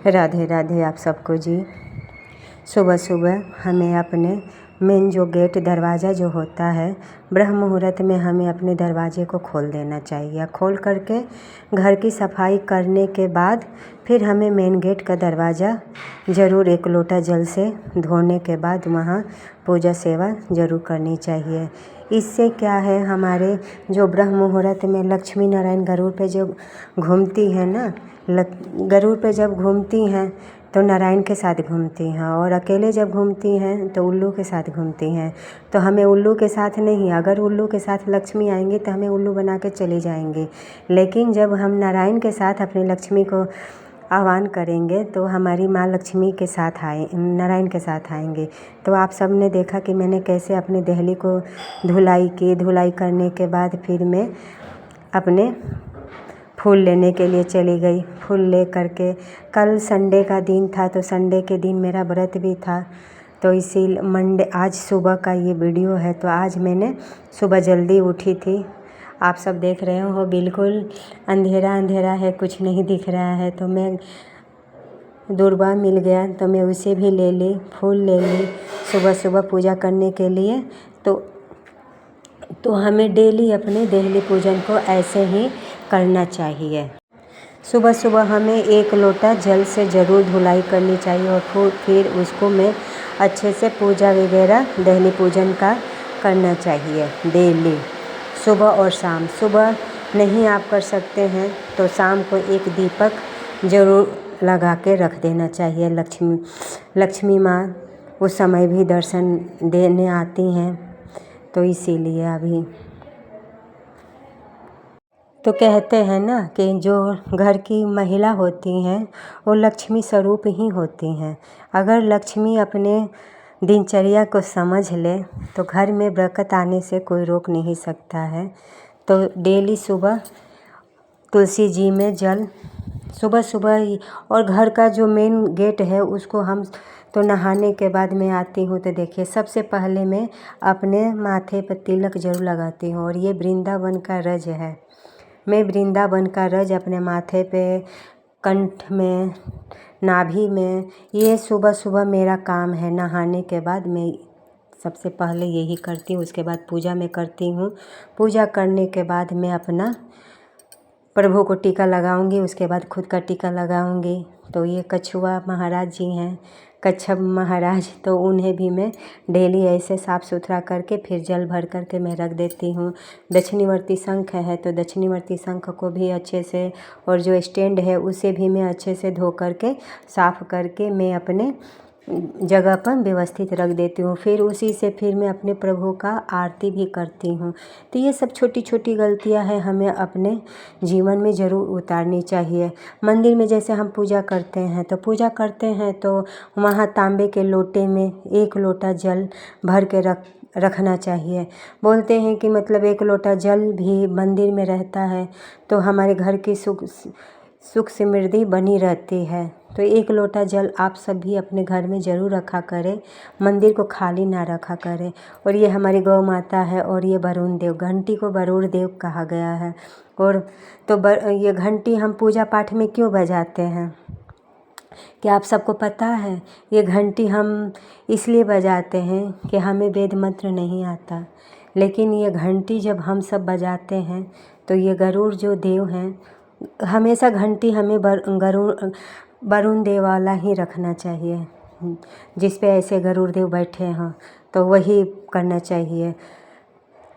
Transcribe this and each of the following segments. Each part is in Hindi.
राधे राधे आप सबको जी। सुबह सुबह हमें अपने मेन जो गेट दरवाज़ा जो होता है, ब्रह्म मुहूर्त में हमें अपने दरवाजे को खोल देना चाहिए। खोल करके घर की सफाई करने के बाद फिर हमें मेन गेट का दरवाज़ा ज़रूर एक लोटा जल से धोने के बाद वहाँ पूजा सेवा ज़रूर करनी चाहिए। इससे क्या है, हमारे जो ब्रह्म मुहूर्त में लक्ष्मी नारायण गरुड़ पे जो घूमती है ना, गरुड़ पे जब घूमती हैं तो नारायण के साथ घूमती हैं, और अकेले जब घूमती हैं तो उल्लू के साथ घूमती हैं। तो हमें उल्लू के साथ नहीं, अगर उल्लू के साथ लक्ष्मी आएंगी तो हमें उल्लू बना के चली जाएंगी, लेकिन जब हम नारायण के साथ अपनी लक्ष्मी को आह्वान करेंगे तो हमारी माँ लक्ष्मी के साथ नारायण के साथ आएंगे। तो आप सब ने देखा कि मैंने कैसे अपने देहली को धुलाई की। धुलाई करने के बाद फिर मैं अपने फूल लेने के लिए चली गई। फूल ले करके, कल संडे का दिन था तो संडे के दिन मेरा व्रत भी था, तो इसी मंडे आज सुबह का ये वीडियो है। तो आज मैंने सुबह जल्दी उठी थी। आप सब देख रहे हो बिल्कुल अंधेरा अंधेरा है, कुछ नहीं दिख रहा है। तो मैं दूरबा मिल गया तो मैं उसे भी ले ली, फूल ले ली सुबह सुबह पूजा करने के लिए। तो हमें डेली अपने देहली पूजन को ऐसे ही करना चाहिए। सुबह सुबह हमें एक लोटा जल से ज़रूर धुलाई करनी चाहिए, और फिर उसको मैं अच्छे से पूजा वगैरह देहली पूजन का करना चाहिए डेली, सुबह और शाम। सुबह नहीं आप कर सकते हैं तो शाम को एक दीपक ज़रूर लगा के रख देना चाहिए। लक्ष्मी माँ उस समय भी दर्शन देने आती हैं, तो इसीलिए अभी तो कहते हैं ना कि जो घर की महिला होती हैं वो लक्ष्मी स्वरूप ही होती हैं। अगर लक्ष्मी अपने दिनचर्या को समझ ले तो घर में बरकत आने से कोई रोक नहीं सकता है। तो डेली सुबह तुलसी जी में जल सुबह सुबह ही, और घर का जो मेन गेट है उसको हम तो नहाने के बाद मैं आती हूँ तो देखिए सबसे पहले मैं अपने माथे पर तिलक ज़रूर लगाती हूँ, और ये वृंदावन का रज है। मैं वृंदावन का रज अपने माथे पे, कंठ में, नाभि में, ये सुबह सुबह मेरा काम है। नहाने के बाद मैं सबसे पहले यही करती हूँ, उसके बाद पूजा में करती हूँ। पूजा करने के बाद मैं अपना प्रभु को टीका लगाऊंगी, उसके बाद खुद का टीका लगाऊंगी। तो ये कछुआ महाराज जी हैं, कच्छप महाराज, तो उन्हें भी मैं डेली ऐसे साफ़ सुथरा करके फिर जल भर करके मैं रख देती हूँ। दक्षिणीवर्ती शंख है तो दक्षिणीवर्ती शंख को भी अच्छे से, और जो स्टैंड है उसे भी मैं अच्छे से धो करके साफ़ करके मैं अपने जगह पर व्यवस्थित रख देती हूँ। फिर उसी से फिर मैं अपने प्रभु का आरती भी करती हूँ। तो ये सब छोटी छोटी गलतियाँ हैं, हमें अपने जीवन में ज़रूर उतारनी चाहिए। मंदिर में जैसे हम पूजा करते हैं तो वहाँ तांबे के लोटे में एक लोटा जल भर के रखना चाहिए। बोलते हैं कि मतलब एक लोटा जल भी मंदिर में रहता है तो हमारे घर की सुख समृद्धि बनी रहती है। तो एक लोटा जल आप सब भी अपने घर में ज़रूर रखा करें, मंदिर को खाली ना रखा करें। और ये हमारी गौ माता है, और ये वरुण देव, घंटी को वरुण देव कहा गया है। और तो ये घंटी हम पूजा पाठ में क्यों बजाते हैं, क्या आप सबको पता है? ये घंटी हम इसलिए बजाते हैं कि हमें वेद मंत्र नहीं आता, लेकिन ये घंटी जब हम सब बजाते हैं तो ये गरुड़ जो देव हैं, हमेशा घंटी हमें वरुण देव वाला ही रखना चाहिए, जिस पे ऐसे गरुड़ देव बैठे हों तो वही करना चाहिए।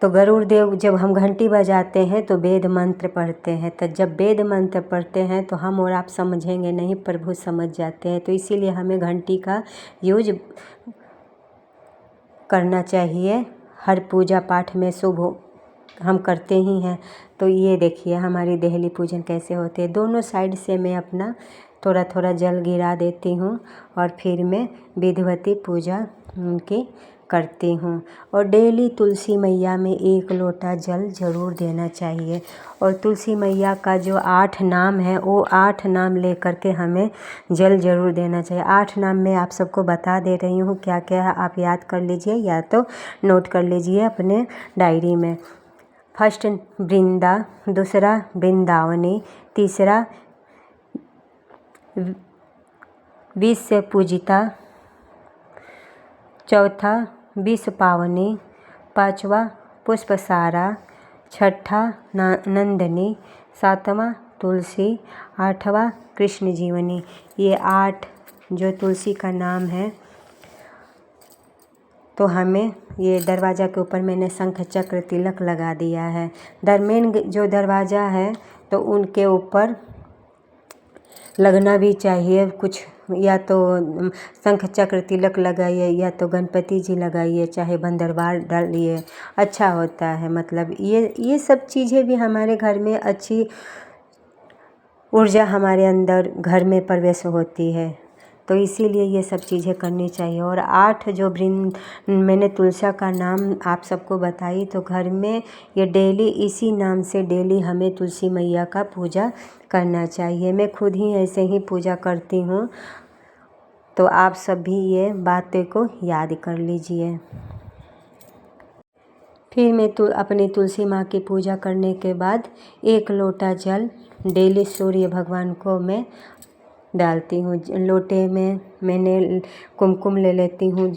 तो गरुड़ देव जब हम घंटी बजाते हैं तो वेद मंत्र पढ़ते हैं, तो जब वेद मंत्र पढ़ते हैं तो हम और आप समझेंगे नहीं, प्रभु समझ जाते हैं। तो इसीलिए हमें घंटी का यूज करना चाहिए हर पूजा पाठ में। शुभ हम करते ही हैं। तो ये देखिए हमारी देहली पूजन कैसे होते हैं। दोनों साइड से मैं अपना थोड़ा थोड़ा जल गिरा देती हूँ, और फिर मैं विधिवती पूजा उनकी करती हूँ। और डेली तुलसी मैया में एक लोटा जल ज़रूर देना चाहिए। और तुलसी मैया का जो 8 नाम है वो 8 नाम ले करके हमें जल ज़रूर देना चाहिए। 8 नाम मैं आप सबको बता दे रही हूँ, क्या क्या है आप याद कर लीजिए या तो नोट कर लीजिए अपने डायरी में। फर्स्ट वृंदा, दूसरा वृंदावनी, तीसरा विष से पूजिता, चौथा विष पावनी, पाँचवा पुष्पसारा, छठा नंदिनी, सातवां तुलसी, आठवां कृष्ण जीवनी। ये 8 जो तुलसी का नाम है। तो हमें ये दरवाज़ा के ऊपर मैंने शंख चक्र तिलक लगा दिया है। मेन जो दरवाज़ा है तो उनके ऊपर लगना भी चाहिए कुछ, या तो शंख चक्र तिलक लगाइए या तो गणपति जी लगाइए, चाहे बंदरवाल डालिए, अच्छा होता है। मतलब ये सब चीज़ें भी हमारे घर में अच्छी ऊर्जा हमारे अंदर घर में प्रवेश होती है, तो इसीलिए ये सब चीज़ें करनी चाहिए। और 8 जो मैंने तुलसी का नाम आप सबको बताई, तो घर में ये डेली इसी नाम से डेली हमें तुलसी मैया का पूजा करना चाहिए। मैं खुद ही ऐसे ही पूजा करती हूँ, तो आप सब भी ये बातें को याद कर लीजिए। फिर मैं अपनी तुलसी माँ की पूजा करने के बाद 1 लोटा जल डेली सूर्य भगवान को मैं डालती हूँ। लोटे में मैंने कुमकुम ले लेती हूँ,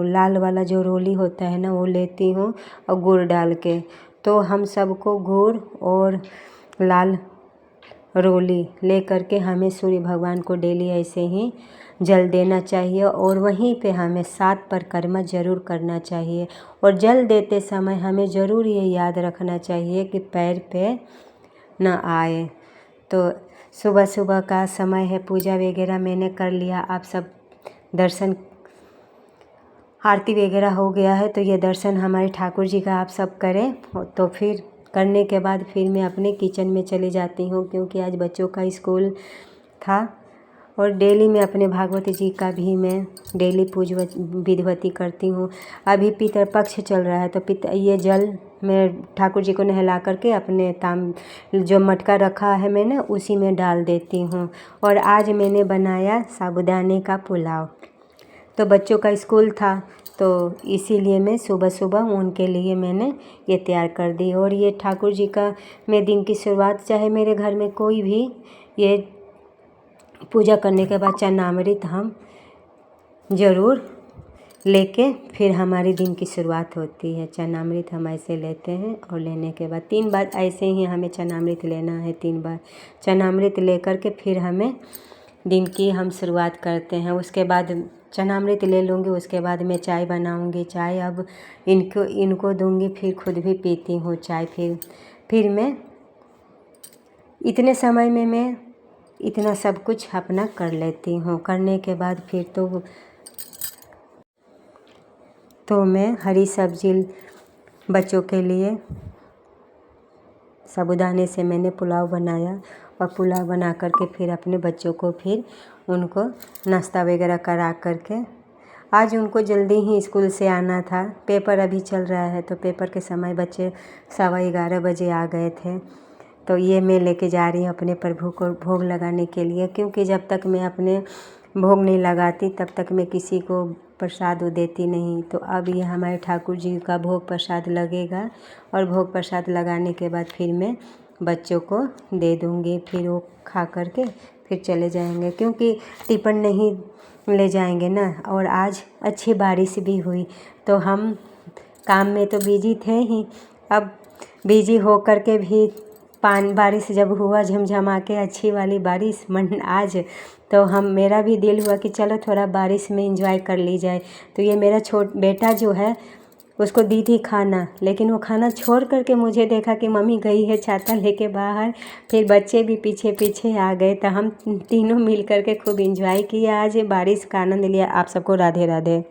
लाल वाला जो रोली होता है ना वो लेती हूँ, और गुड़ डाल के। तो हम सबको गुड़ और लाल रोली ले करके हमें सूर्य भगवान को डेली ऐसे ही जल देना चाहिए। और वहीं पे हमें 7 परिक्रमा ज़रूर करना चाहिए। और जल देते समय हमें ज़रूर ये याद रखना चाहिए कि पैर पे न आए। तो सुबह सुबह का समय है, पूजा वगैरह मैंने कर लिया, आप सब दर्शन आरती वगैरह हो गया है, तो ये दर्शन हमारे ठाकुर जी का आप सब करें। तो फिर करने के बाद फिर मैं अपने किचन में चली जाती हूँ, क्योंकि आज बच्चों का स्कूल था। और डेली मैं अपने भागवती जी का भी मैं डेली विधिवती करती हूँ। अभी पितृपक्ष चल रहा है, तो ये जल मैं ठाकुर जी को नहला करके अपने जो मटका रखा है मैंने उसी में डाल देती हूँ। और आज मैंने बनाया साबूदाने का पुलाव, तो बच्चों का स्कूल था, तो इसीलिए मैं सुबह सुबह उनके लिए मैंने ये तैयार कर दी। और ये ठाकुर जी का मैं दिन की शुरुआत, चाहे मेरे घर में कोई भी, ये पूजा करने के बाद चरणामृत हम ज़रूर लेके फिर हमारे दिन की शुरुआत होती है। चरणामृत हम ऐसे लेते हैं, और लेने के बाद 3 बार ऐसे ही हमें चरणामृत लेना है। 3 बार चरणामृत लेकर के फिर हमें दिन की हम शुरुआत करते हैं। उसके बाद चरणामृत ले लूँगी, उसके बाद मैं चाय बनाऊँगी। चाय अब इनको दूँगी, फिर खुद भी पीती हूँ चाय। फिर मैं इतने समय में मैं इतना सब कुछ अपना कर लेती हूँ। करने के बाद फिर तो मैं हरी सब्जी बच्चों के लिए साबूदाने से मैंने पुलाव बनाया, और पुलाव बना करके फिर अपने बच्चों को फिर उनको नाश्ता वगैरह करा करके, आज उनको जल्दी ही स्कूल से आना था, पेपर अभी चल रहा है, तो पेपर के समय बच्चे 11:15 बजे आ गए थे। तो ये मैं लेके जा रही हूँ अपने प्रभु को भोग लगाने के लिए, क्योंकि जब तक मैं अपने भोग नहीं लगाती तब तक मैं किसी को प्रसाद देती नहीं। तो अब ये हमारे ठाकुर जी का भोग प्रसाद लगेगा, और भोग प्रसाद लगाने के बाद फिर मैं बच्चों को दे दूँगी, फिर वो खा करके फिर चले जाएंगे, क्योंकि टिफ़िन नहीं ले जाएंगे ना। और आज अच्छी बारिश भी हुई, तो हम काम में तो बिजी थे ही, अब बिजी हो करके भी बारिश जब हुआ झमझमा के अच्छी वाली बारिश आज, तो मेरा भी दिल हुआ कि चलो थोड़ा बारिश में एंजॉय कर ली जाए। तो ये मेरा बेटा जो है उसको दी थी खाना, लेकिन वो खाना छोड़ करके मुझे देखा कि मम्मी गई है छाता लेके बाहर। फिर बच्चे भी पीछे पीछे आ गए, तो हम तीनों मिल करके खूब एंजॉय किया, आज बारिश का आनंद लिया। आप सबको राधे राधे।